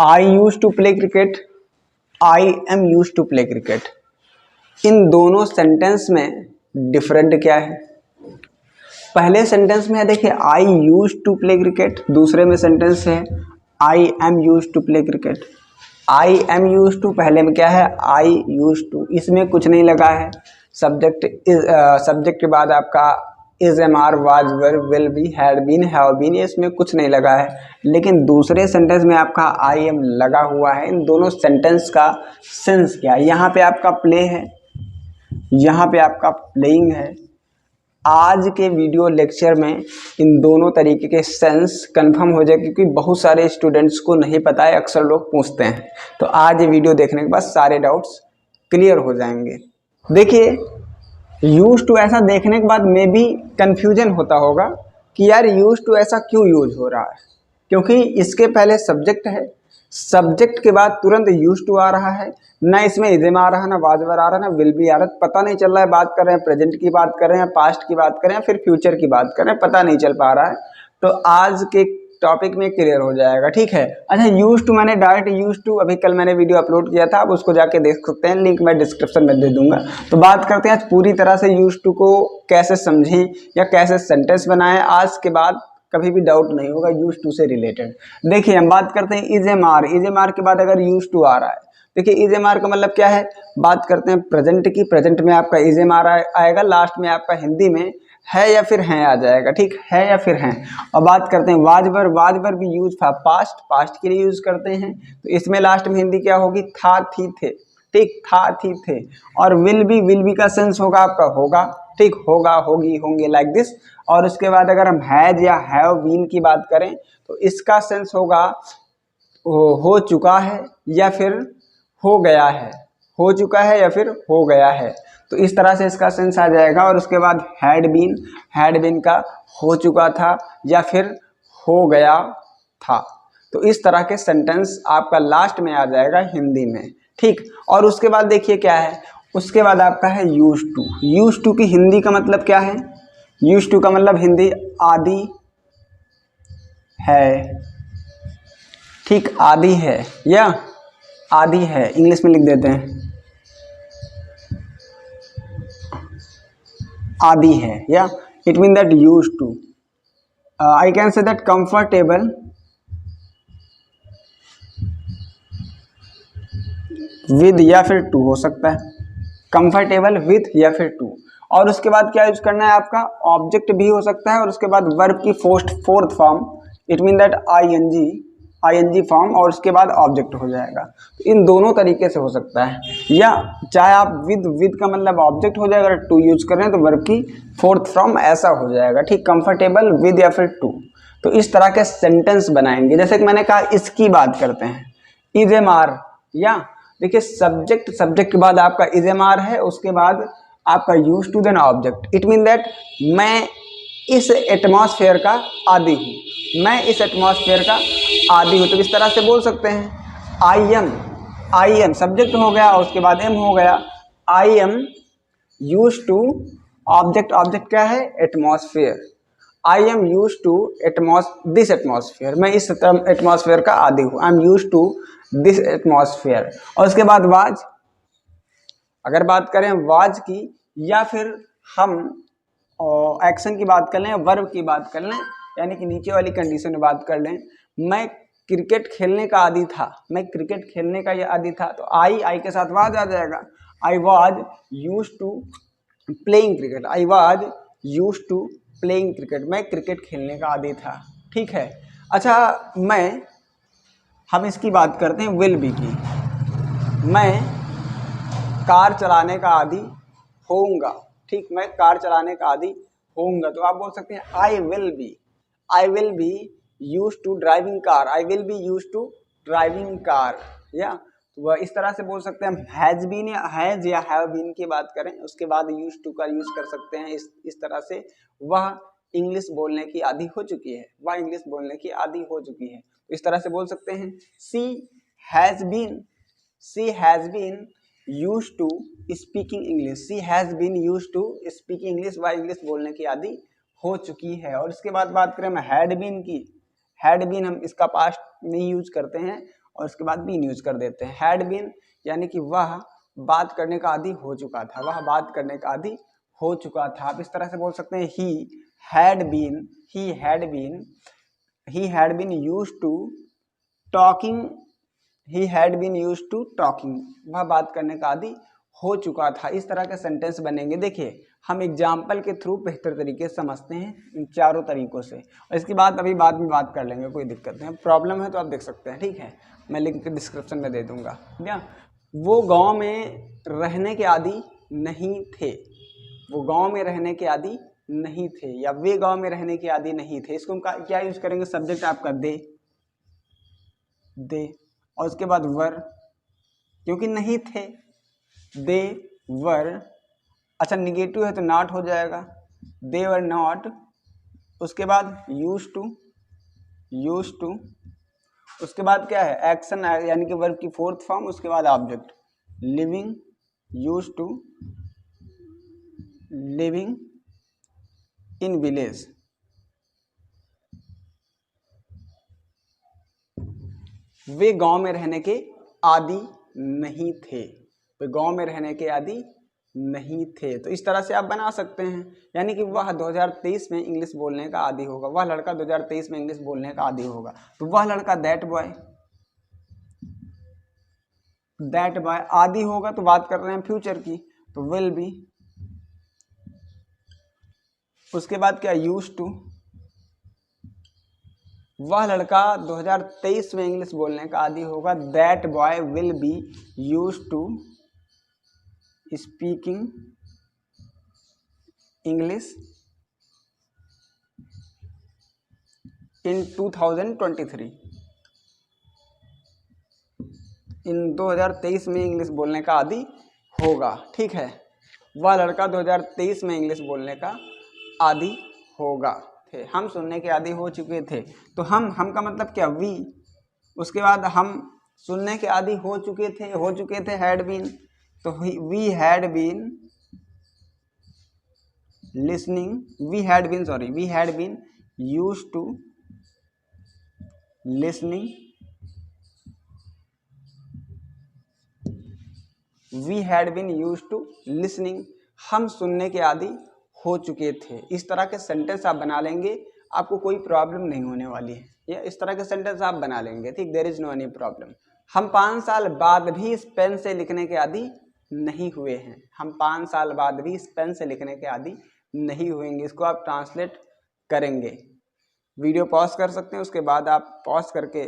I use to play cricket, I am use to play cricket, इन दोनों sentence में different क्या है? पहले सेंटेंस में है देखिए I use to play cricket, दूसरे में सेंटेंस है I am use to play cricket. I am use to पहले में क्या है? आई यूज टू, इसमें कुछ नहीं लगा है। सब्जेक्ट सब्जेक्ट के बाद आपका is am are was were will be had been have been, इसमें कुछ नहीं लगा है। लेकिन दूसरे सेंटेंस में आपका आई एम लगा हुआ है। इन दोनों सेंटेंस का सेंस क्या है? यहाँ पे आपका प्ले है, यहाँ पे आपका प्लेइंग है। आज के वीडियो लेक्चर में इन दोनों तरीके के सेंस कंफर्म हो जाए, क्योंकि बहुत सारे स्टूडेंट्स को नहीं पता है, अक्सर लोग पूछते हैं। तो आज ये वीडियो देखने के बाद सारे डाउट्स क्लियर हो जाएंगे। देखिए यूज टू ऐसा देखने के बाद में भी कंफ्यूजन होता होगा कि यार यूज टू ऐसा क्यों यूज हो रहा है, क्योंकि इसके पहले सब्जेक्ट है, सब्जेक्ट के बाद तुरंत यूज टू आ रहा है, ना इसमें इज़म आ रहा है, ना वाजवर आ रहा है, ना विल बी आ रहा है। पता नहीं चल रहा है बात कर रहे हैं प्रेजेंट की बात कर रहे हैं, पास्ट की बात कर रहे हैं, फिर फ्यूचर की बात कर रहे हैं, पता नहीं चल पा रहा है। तो आज के टॉपिक में क्लियर हो जाएगा, ठीक है। अच्छा, यूज टू मैंने डायरेक्ट यूज टू अभी कल मैंने वीडियो अपलोड किया था, आप उसको जाके देख सकते हैं, लिंक मैं डिस्क्रिप्शन में दे दूंगा। तो बात करते हैं आज पूरी तरह से यूज टू को कैसे समझें या कैसे सेंटेंस बनाएं। आज के बाद कभी भी डाउट नहीं होगा यूज टू से रिलेटेड। देखिए हम बात करते हैं is am are, is am are के बाद अगर यूज टू आ रहा है, देखिए इज एम आर का मतलब क्या है? बात करते हैं प्रेजेंट की, प्रेजेंट में आपका इज एम आर आएगा, लास्ट में आपका हिंदी में है या फिर हैं आ जाएगा, ठीक है या फिर हैं। और बात करते हैं वाजबर, वाजबर भी यूज था पास्ट, पास्ट के लिए यूज करते हैं, तो इसमें लास्ट में हिंदी क्या होगी? था थी थे, ठीक, था थी थे। और विल बी का सेंस होगा आपका होगा, ठीक, होगा होगी होंगे लाइक दिस। और उसके बाद अगर हम हैज या हैव बीन की बात करें तो इसका सेंस होगा हो चुका है या फिर हो गया है, हो चुका है या फिर हो गया है। तो इस तरह से इसका सेंस आ जाएगा। और उसके बाद हैड बीन का हो चुका था या फिर हो गया था। तो इस तरह के सेंटेंस आपका लास्ट में आ जाएगा हिंदी में, ठीक। और उसके बाद देखिए क्या है, उसके बाद आपका है यूज टू। यूज टू की हिंदी का मतलब क्या है? यूज टू का मतलब हिंदी आदि है, ठीक, आदि है या आदि है, इंग्लिश में लिख देते हैं आदि है, या it mean that use to. I can say that comfortable with या फिर टू हो सकता है, कंफर्टेबल विथ या फिर टू। और उसके बाद क्या यूज करना है आपका? ऑब्जेक्ट भी हो सकता है, और उसके बाद वर्ब की fourth form, it mean that ING form, और उसके बाद ऑब्जेक्ट हो जाएगा। तो इन दोनों तरीके से हो सकता है, या चाहे आप विद का मतलब ऑब्जेक्ट हो जाएगा, अगर टू यूज कर रहे हैं तो वर्ब की फोर्थ फॉर्म ऐसा हो जाएगा, ठीक, कंफर्टेबल विद या फिर टू। तो इस तरह के सेंटेंस बनाएंगे। जैसे कि मैंने कहा इसकी बात करते हैं, इज एम आर, या देखिए सब्जेक्ट के बाद आपका इज एम आर है, उसके बाद आपका use to then object. It mean that मैं इस एटमॉस्फेयर का आदी हूँ, मैं इस एटमॉस्फेयर का आदी हूँ। तो इस तरह से बोल सकते हैं आई एम सब्जेक्ट हो गया, और उसके बाद एम हो गया। I am use to object क्या है? Atmosphere. I am use to this atmosphere, मैं इस एटमॉस्फेयर का आदी हूँ। I am use to this atmosphere. और उसके बाद वाज, अगर बात करें वाज की, या फिर हम एक्शन की बात कर लें, वर्ब की बात कर लें, यानी कि नीचे वाली कंडीशन में बात कर लें, मैं क्रिकेट खेलने का आदी था, मैं क्रिकेट खेलने का ये आदी था, तो आई के साथ वाज आ जाएगा। I was use to playing cricket, I was use to playing cricket, मैं क्रिकेट खेलने का आदी था, ठीक है। अच्छा, हम इसकी बात करते हैं विल बी की। मैं कार चलाने का आदी होऊंगा, ठीक, मैं कार चलाने का आदी होऊंगा। तो आप बोल सकते हैं I will be use to driving car, I will be use to driving car, या तो वह इस तरह से बोल सकते हैं। हम हैज बीन या हैज या हैव बीन की बात करें, उसके बाद यूज टू का यूज कर सकते हैं इस तरह से। वह इंग्लिश बोलने की आदी हो चुकी है, वह इंग्लिश बोलने की आदी हो चुकी है, तो इस तरह से बोल सकते हैं। She has been use to speaking English, she has been use to speaking English, वह इंग्लिश बोलने की आदी हो चुकी है। और इसके बाद बात करें हम हैड बीन की, हैड बीन हम इसका पास्ट नहीं यूज करते हैं, और उसके बाद बीन यूज कर देते हैं। हैड बीन यानी कि वह बात करने का आदी हो चुका था, वह बात करने का आदी हो चुका था। आप इस तरह से बोल सकते हैं he had been used to talking, he had been used to talking, वह बात करने का आदी हो चुका था। इस तरह के सेंटेंस बनेंगे। देखिए हम एग्जाम्पल के थ्रू बेहतर तरीके से समझते हैं इन चारों तरीकों से, और इसकी बात अभी बाद में बात कर लेंगे, कोई दिक्कत नहीं। प्रॉब्लम है तो आप देख सकते हैं, ठीक है, मैं लिंक डिस्क्रिप्शन में दे दूंगा। क्या वो गांव में रहने के आदी नहीं थे, वो गांव में रहने के आदी नहीं थे, या वे गांव में रहने के आदी नहीं थे। इसको हम क्या यूज करेंगे, सब्जेक्ट आपका दे और उसके बाद वर, क्योंकि नहीं थे, दे वर। अच्छा निगेटिव है तो नॉट हो जाएगा, दे वर नॉट। उसके बाद यूज टू, उसके बाद क्या है एक्शन यानी कि वर्ब की फोर्थ फॉर्म, उसके बाद object living, use to living in village, वे गांव में रहने के आदी नहीं थे, वे गांव में रहने के आदी नहीं थे। तो इस तरह से आप बना सकते हैं, यानी कि वह 2023 में इंग्लिश बोलने का आदी होगा, वह लड़का 2023 में इंग्लिश बोलने का आदी होगा। तो वह लड़का दैट बॉय आदी होगा, तो बात कर रहे हैं फ्यूचर की, तो विल बी। उसके बाद क्या यूज टू, वह लड़का 2023 में इंग्लिश बोलने का आदी होगा, that boy will be use to speaking English in 2023, in 2023 में इंग्लिश बोलने का आदी होगा, ठीक है। वह लड़का 2023 में इंग्लिश बोलने का आदी होगा थे, हम सुनने के आदी हो चुके थे। तो हम का मतलब क्या, वी। उसके बाद हम सुनने के आदी हो चुके थे हैड बीन, तो we had been listening, we had been used to listening, we had been used to listening, हम सुनने के आदी हो चुके थे। इस तरह के सेंटेंस आप बना लेंगे, आपको कोई प्रॉब्लम नहीं होने वाली है, या इस तरह के सेंटेंस आप बना लेंगे, ठीक, there is no any problem. हम 5 साल बाद भी इस पेन से लिखने के आदी नहीं हुए हैं, हम 5 साल बाद भी इस पेन से लिखने के आदी नहीं हुएंगे। इसको आप ट्रांसलेट करेंगे, वीडियो पॉज कर सकते हैं, उसके बाद आप पॉज करके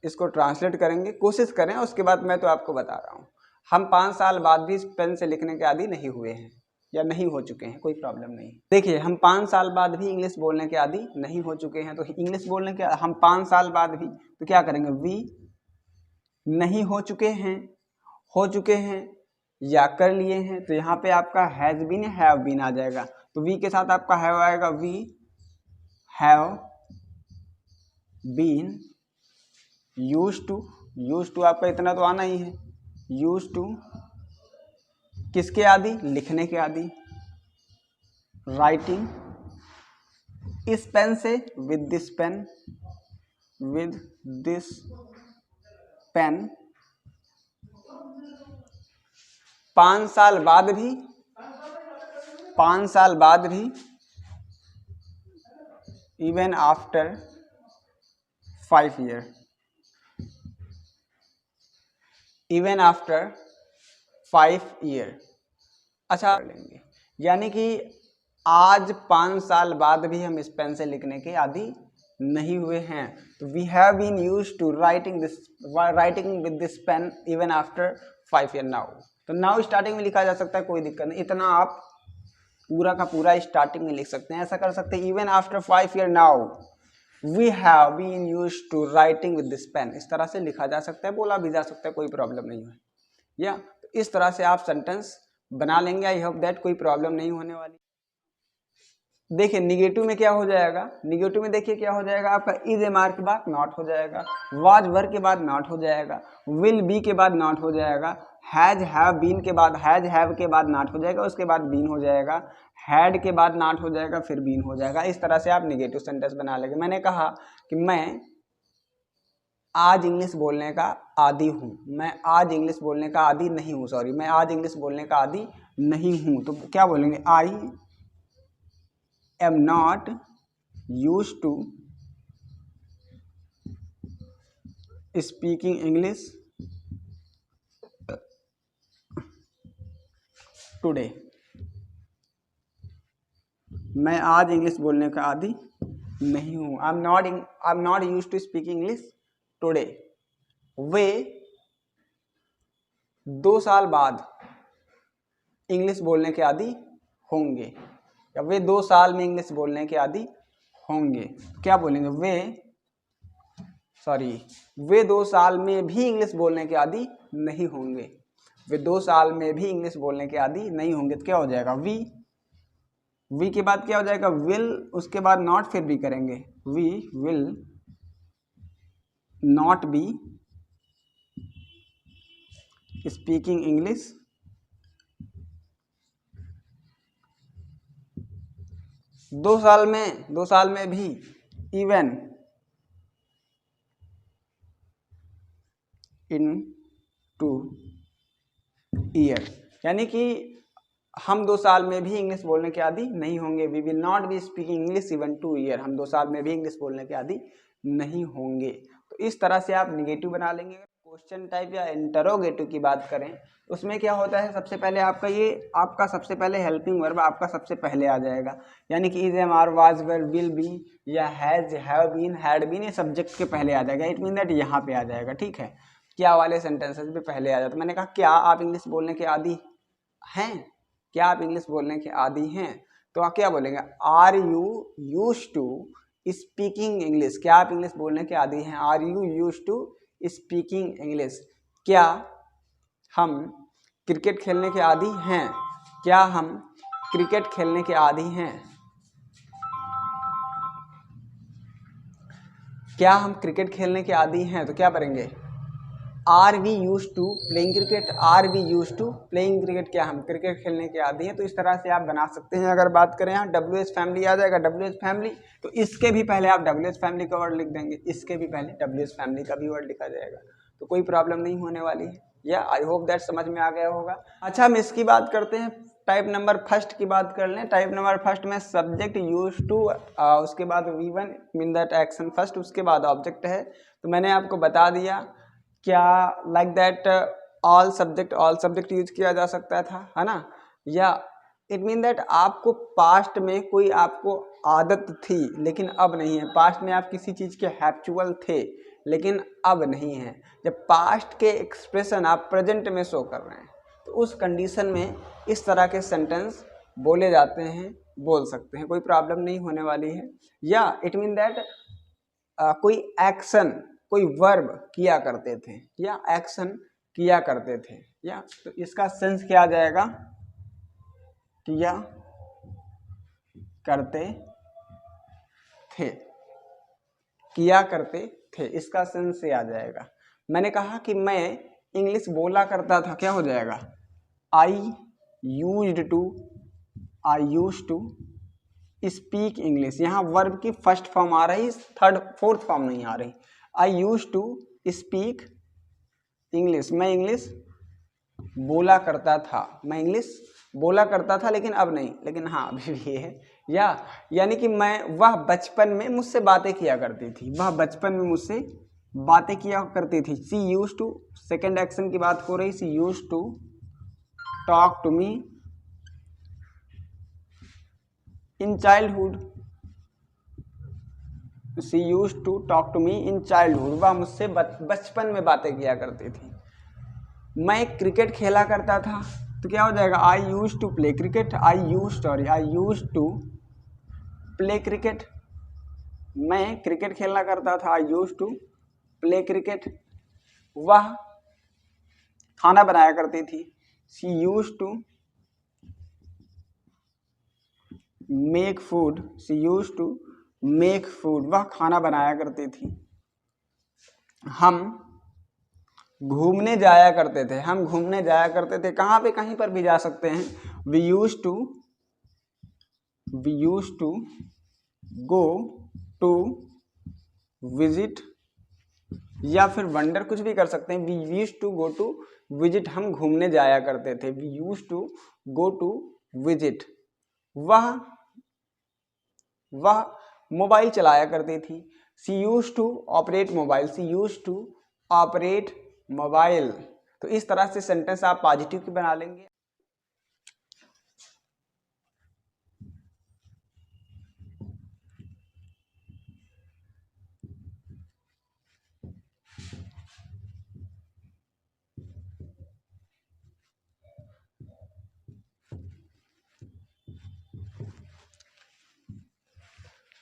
इसको ट्रांसलेट करेंगे, कोशिश करें, उसके बाद मैं तो आपको बता रहा हूँ। हम 5 साल बाद भी इस पेन से लिखने के आदी नहीं हुए हैं या नहीं हो चुके हैं, कोई प्रॉब्लम नहीं। देखिए हम 5 साल बाद भी इंग्लिश बोलने के आदी नहीं हो चुके हैं, तो इंग्लिश बोलने के हम 5 साल बाद भी, तो क्या करेंगे, वी नहीं हो चुके हैं या कर लिए हैं, तो यहाँ पे आपका हैज बीन हैव बीन आ जाएगा, तो वी के साथ आपका हैव आएगा, we have been used to आपका इतना तो आना ही है, यूज्ड टू किसके आदि, लिखने के आदि, राइटिंग इस पेन से, विद दिस पेन, 5 साल बाद भी even after 5 year, even after 5 year. अच्छा लेंगे, यानी कि आज 5 साल बाद भी हम इस पेन से लिखने के आदी नहीं हुए हैं, तो we have been used to writing with this pen even after 5 year now. तो नाउ स्टार्टिंग में लिखा जा सकता है, कोई दिक्कत नहीं, इतना आप पूरा का पूरा स्टार्टिंग में लिख सकते हैं। ऐसा कर सकते हैं, even after 5 year now we have been used to writing with this pen, इस तरह से लिखा जा सकता है, बोला भी जा सकता है, कोई प्रॉब्लम नहीं है। या तो इस तरह से आप सेंटेंस बना लेंगे, आई होप दैट कोई प्रॉब्लम नहीं होने वाली। देखिए निगेटिव में क्या हो जाएगा, निगेटिव में देखिए क्या हो जाएगा, आपका इज एम आर के बाद नॉट हो जाएगा, वाज वर के बाद नॉट हो जाएगा, विल बी के बाद नॉट हो जाएगा, हैज हैव बीन के बाद, हैज हैव के बाद नॉट हो जाएगा, उसके बाद बीन हो जाएगा, हैड के बाद नॉट हो जाएगा, फिर बीन हो जाएगा। इस तरह से आप निगेटिव सेंटेंस बना लेंगे। मैंने कहा कि मैं आज इंग्लिश बोलने का आदी हूँ, मैं आज इंग्लिश बोलने का आदी नहीं हूँ, सॉरी मैं आज इंग्लिश बोलने का आदी नहीं हूँ, तो क्या बोलेंगे, I am not use to speaking English today. मैं आज इंग्लिश बोलने का आदी नहीं हूँ, I am not use to speaking English today. वे 2 साल बाद इंग्लिश बोलने के आदी होंगे, या वे 2 साल में इंग्लिश बोलने के आदी होंगे, क्या बोलेंगे, वे 2 साल में भी इंग्लिश बोलने के आदी नहीं होंगे, वे 2 साल में भी इंग्लिश बोलने के आदी नहीं होंगे, तो क्या हो जाएगा, वी के बाद क्या हो जाएगा, विल, उसके बाद नॉट, फिर भी करेंगे, we will not be speaking English दो साल में भी, इवन इन 2 ईयर, यानी कि हम 2 साल में भी इंग्लिश बोलने के आदी नहीं होंगे, we will not be speaking English even 2 year, हम 2 साल में भी इंग्लिश बोलने के आदी नहीं होंगे। तो इस तरह से आप निगेटिव बना लेंगे। क्वेश्चन टाइप या इंटरोगेटिव की बात करें, उसमें क्या होता है, सबसे पहले आपका सबसे पहले हेल्पिंग वर्ब आपका सबसे पहले आ जाएगा, यानी कि is, am, are, was, were, will be या has, have been, had been, ये सब्जेक्ट के पहले आ जाएगा। इट मीन दैट यहाँ पे आ जाएगा, ठीक है, क्या वाले सेंटेंसेस पे पहले आ जाता है। मैंने कहा क्या आप इंग्लिश बोलने के आदी हैं, क्या आप इंग्लिश बोलने के आदी हैं, तो आप क्या बोलेंगे, are you use to speaking English, क्या आप इंग्लिश बोलने के आदी हैं, are you use to speaking English. क्या हम क्रिकेट खेलने के आदी हैं, क्या हम क्रिकेट खेलने के आदी हैं, क्या हम क्रिकेट खेलने के आदी हैं, तो क्या करेंगे, are we use to playing cricket, are we use to playing cricket, क्या हम क्रिकेट खेलने के आदी हैं। तो इस तरह से आप बना सकते हैं। अगर बात करें यहाँ WH फैमिली आ जाएगा, WH फैमिली, तो इसके भी पहले आप WH फैमिली का वर्ड लिख देंगे, इसके भी पहले WH फैमिली का भी वर्ड लिखा जाएगा, तो कोई प्रॉब्लम नहीं होने वाली है। या आई होप दैट समझ में आ गया होगा। अच्छा, हम इसकी बात करते हैं, टाइप नंबर फर्स्ट की बात कर लें। टाइप नंबर फर्स्ट में सब्जेक्ट यूज टू, उसके बाद V1 mean that action first, उसके बाद ऑब्जेक्ट है। तो मैंने आपको बता दिया क्या like that all subject use किया जा सकता था, है ना, या इट मीन दैट आपको पास्ट में कोई आपको आदत थी लेकिन अब नहीं है, पास्ट में आप किसी चीज़ के हैबिचुअल थे लेकिन अब नहीं है। जब पास्ट के एक्सप्रेशन आप प्रेजेंट में शो कर रहे हैं तो उस कंडीशन में इस तरह के सेंटेंस बोले जाते हैं, बोल सकते हैं, कोई प्रॉब्लम नहीं होने वाली है। या इट मीन दैट कोई एक्शन, कोई वर्ब किया करते थे या एक्शन किया करते थे, या तो इसका सेंस क्या आ जाएगा, किया करते थे, किया करते थे, इसका सेंस से आ जाएगा। मैंने कहा कि मैं इंग्लिश बोला करता था, क्या हो जाएगा, I used to speak English. यहाँ वर्ब की फर्स्ट फॉर्म आ रही, फोर्थ फॉर्म नहीं आ रही। I use to speak English, मैं इंग्लिश बोला करता था, मैं इंग्लिश बोला करता था लेकिन अब नहीं, लेकिन हाँ अभी भी है। या यानी कि वह बचपन में मुझसे बातें किया करती थी, वह बचपन में मुझसे बातें किया करती थी। She use to, second action की बात हो रही, she use to talk to me in childhood, she use to talk to me in childhood, वह मुझसे बचपन में बातें किया करती थी। मैं क्रिकेट खेला करता था, तो क्या हो जाएगा, I use to play cricket, I use to play cricket, मैं क्रिकेट खेलना करता था, I use to play cricket. वह खाना बनाया करती थी, she use to make food, she use to make food, वह खाना बनाया करती थी। हम घूमने जाया करते थे, हम घूमने जाया करते थे, कहाँ पे, कहीं पर भी जा सकते हैं। We use to go to visit या फिर वंडर, कुछ भी कर सकते हैं। We use to go to visit, हम घूमने जाया करते थे। We use to go to visit. वह मोबाइल चलाया करती थी। She use to operate mobile, she use to operate mobile. तो इस तरह से सेंटेंस आप पॉजिटिव की बना लेंगे।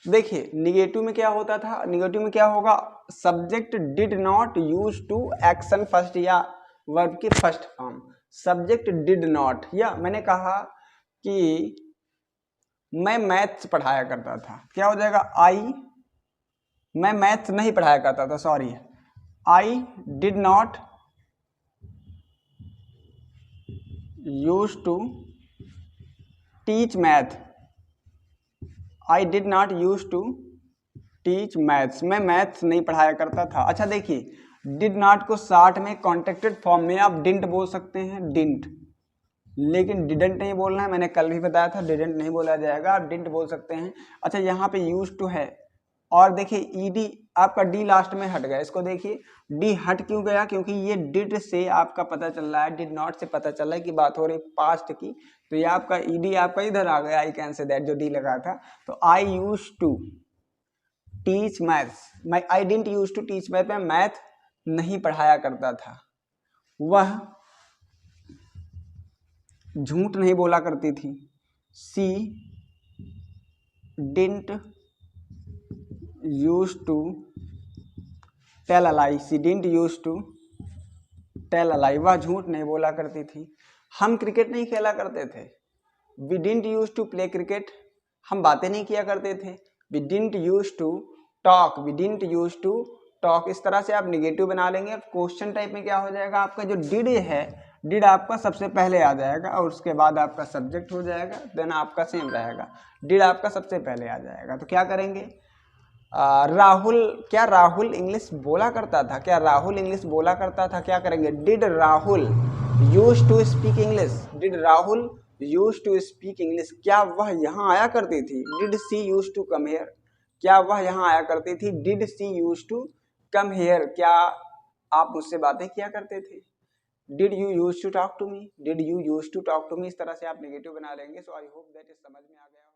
देखिए निगेटिव में क्या होता था, निगेटिव में क्या होगा, subject did not use to action first या वर्ब की first form. Subject did not, या मैंने कहा कि मैं मैथ्स पढ़ाया करता था, क्या हो जाएगा, मैं मैथ्स नहीं पढ़ाया करता था, sorry, I did not use to teach math, I did not use to teach maths, मैं मैथ्स नहीं पढ़ाया करता था। अच्छा देखिए डिड नॉट को शॉर्ट में कॉन्ट्रैक्टेड फॉर्म में आप डिंट बोल सकते हैं, डिंट, लेकिन डिडेंट नहीं बोलना है, मैंने कल भी बताया था डिडेंट नहीं बोला जाएगा, आप डिंट बोल सकते हैं। अच्छा यहाँ पे यूज टू है, और देखिए ईडी आपका डी लास्ट में हट गया, इसको देखिए डी हट क्यों गया, क्योंकि ये डिड से आपका पता चल रहा है, डिड नॉट से पता चल रहा है कि बात हो रही पास्ट की, तो ये आपका ईडी आपका इधर आ गया, आई कैन से दैट, जो डी लगा था। तो I use to teach maths, मैं I didn't use to teach math, मैं मैथ नहीं पढ़ाया करता था। वह झूठ नहीं बोला करती थी। She didn't use to tell a lie, she didn't use to tell a lie, वह झूठ नहीं बोला करती थी। हम क्रिकेट नहीं खेला करते थे। We didn't use to play cricket, हम बातें नहीं किया करते थे। We didn't use to talk, we didn't use to talk. इस तरह से आप निगेटिव बना लेंगे। अब क्वेश्चन टाइप में क्या हो जाएगा, आपका जो डिड है, डिड आपका सबसे पहले आ जाएगा और उसके बाद आपका सब्जेक्ट हो जाएगा, देन आपका सेम रहेगा, डिड आपका सबसे पहले आ जाएगा। तो क्या करेंगे, राहुल, क्या राहुल इंग्लिश बोला करता था, क्या राहुल इंग्लिश बोला करता था, क्या करेंगे, did Rahul use to speak English, did Rahul use to speak English, क्या वह यहाँ आया करती थी, did she use to come here, क्या वह यहाँ आया करती थी, did she use to come here, क्या आप मुझसे बातें किया करते थे, did you use to talk to me, did you use to talk to me. इस तरह से आप नेगेटिव बना लेंगे। सो आई होप दैट समझ में आ गया।